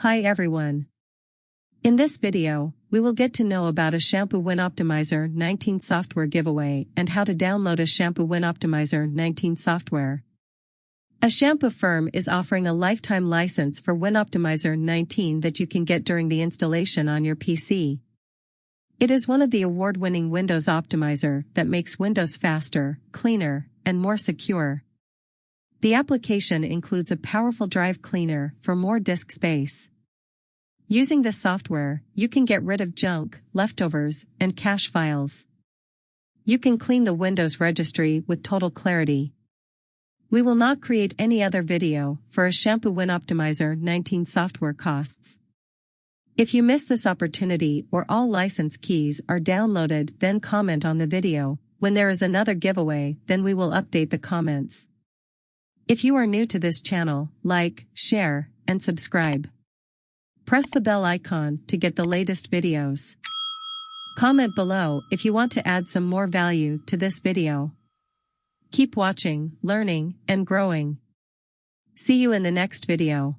Hi everyone. In this video, we will get to know about Ashampoo Winoptimizer 19 software giveaway and how to download Ashampoo Winoptimizer 19 software. Ashampoo firm is offering a lifetime license for Winoptimizer 19 that you can get during the installation on your PC. It is one of the award-winning Windows optimizer that makes Windows faster, cleaner, and more secure. The application includes a powerful drive cleaner for more disk space. Using this software, you can get rid of junk, leftovers, and cache files. You can clean the Windows Registry with total clarity. We will not create any other video for Ashampoo Winoptimizer 19 software costs. If you miss this opportunity or all license keys are downloaded, then comment on the video. When there is another giveaway, then we will update the comments. If you are new to this channel, like, share, and subscribe. Press the bell icon to get the latest videos. Comment below if you want to add some more value to this video. Keep watching, learning, and growing. See you in the next video.